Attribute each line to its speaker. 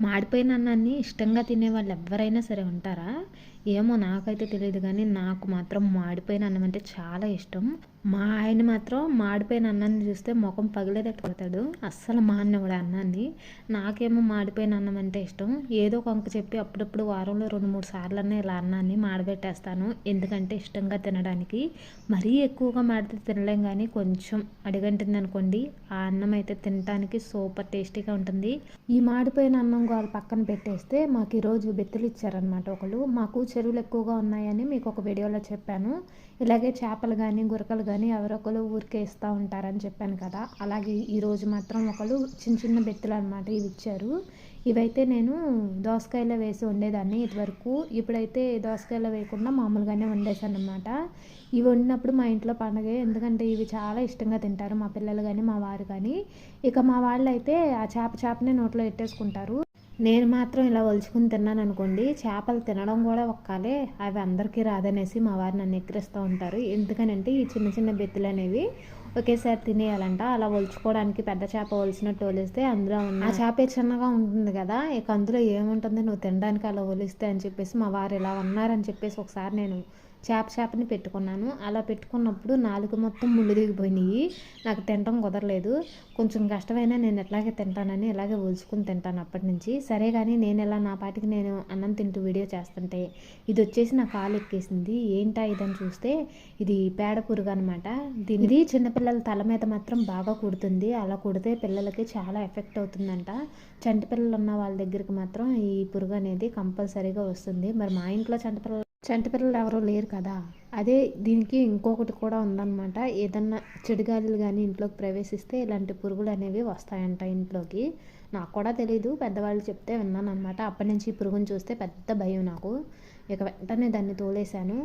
Speaker 1: మాడిపోయిన అన్నాన్ని ఇష్టంగా తినేవాళ్ళు ఎవ్వరైనా సరే ఉంటారా? ఏమో నాకైతే తెలీదు గానీ, నాకు మాత్రం మాడిపోయిన అన్నం అంటే చాలా ఇష్టం. మా ఆయన మాత్రం మాడిపోయిన అన్నాన్ని చూస్తే మొఖం పగిలేటట్టు కొడతాడు. అస్సలు మాననివ్వడు అన్నాన్ని. నాకేమో మాడిపోయిన అన్నం అంటే ఇష్టం. ఏదో ఒక వంక చెప్పి అప్పుడప్పుడు వారంలో 2, 3 సార్లన్నా ఇలా అన్నాన్ని మాడబెట్టేస్తాను. ఎందుకంటే ఇష్టంగా తినడానికి. మరీ ఎక్కువగా మాడితే తినలేం గానీ, కొంచెం అడుగంటిందనుకోండి, ఆ అన్నం అయితే తినటానికి సూపర్ టేస్టీగా ఉంటుంది. ఈ మాడిపోయిన అన్నం గోల పక్కన పెట్టేస్తే మాకు ఈరోజు బెత్తులు ఇచ్చారనమాట ఒకళ్ళు. మాకు చెరువులు ఎక్కువగా ఉన్నాయని మీకు ఒక వీడియోలో చెప్పాను. ఇలాగే చేపలు కానీ గురకలు కానీ ఎవరొకరు ఊరికే ఇస్తూ ఉంటారని చెప్పాను కదా. అలాగే ఈరోజు మాత్రం ఒకళ్ళు చిన్న చిన్న బెత్తులు అనమాట ఇవి ఇచ్చారు. ఇవైతే నేను దోసకాయలో వేసి వండేదాన్ని ఇదివరకు. ఇప్పుడైతే దోసకాయలో వేయకుండా మామూలుగానే వండేసాను అనమాట. ఇవి వండినప్పుడు మా ఇంట్లో పండగే, ఎందుకంటే ఇవి చాలా ఇష్టంగా తింటారు మా పిల్లలు కానీ మా వారు కానీ. ఇక మా వాళ్ళు అయితే ఆ చేపనే నోట్లో పెట్టేసుకుంటారు. నేను మాత్రం ఇలా ఒలుచుకుని తిన్నాను అనుకోండి, చేపలు తినడం కూడా ఒక్కాలే, అవి అందరికీ రాదనేసి మా వారు నన్ను ఎక్కిరిస్తూ ఉంటారు. ఎందుకనంటే ఈ చిన్న చిన్న బెత్తులు అనేవి ఒకేసారి తినేయాలంట. అలా ఒలుచుకోవడానికి పెద్ద చేప ఒలిసినట్టు ఒలిస్తే అందులో ఉన్న ఆ చేపే చిన్నగా ఉంటుంది కదా, ఇక అందులో ఏముంటుంది నువ్వు తినడానికి అలా ఒలిస్తే అని చెప్పేసి మా వారు ఇలా ఉన్నారని చెప్పేసి ఒకసారి నేను చేపని పెట్టుకున్నాను. అలా పెట్టుకున్నప్పుడు నాలుగు మొత్తం ముళ్ళు దిగిపోయినాయి. నాకు తినడం కుదరలేదు. కొంచెం కష్టమైనా నేను ఎట్లాగే తింటానని ఇలాగే ఒలుచుకుని తింటాను అప్పటి నుంచి. సరే కానీ నేను ఇలా నా పాటికి నేను అన్నం తింటూ వీడియో చేస్తుంటే ఇది వచ్చేసి నా కాలు ఎక్కేసింది. ఏంటా ఇదని చూస్తే ఇది పేడ పురుగు అనమాట. ఇది చిన్నపిల్లల తల మీద మాత్రం బాగా కుడుతుంది. అలా కుడితే పిల్లలకి చాలా ఎఫెక్ట్ అవుతుందంట. చంటి పిల్లలు ఉన్న వాళ్ళ దగ్గరికి మాత్రం ఈ పురుగు అనేది కంపల్సరీగా వస్తుంది. మరి మా ఇంట్లో చంటి పిల్లలు ఎవరో లేరు కదా. అదే దీనికి ఇంకొకటి కూడా ఉందన్నమాట. ఏదన్నా చెడుగాలులు కానీ ఇంట్లోకి ప్రవేశిస్తే ఇలాంటి పురుగులు అనేవి వస్తాయంట ఇంట్లోకి. నాకు కూడా తెలీదు, పెద్దవాళ్ళు చెప్తే విన్నాను అనమాట. అప్పటి నుంచి ఈ పురుగుని చూస్తే పెద్ద భయం నాకు. ఇక వెంటనే దాన్ని తోలేశాను.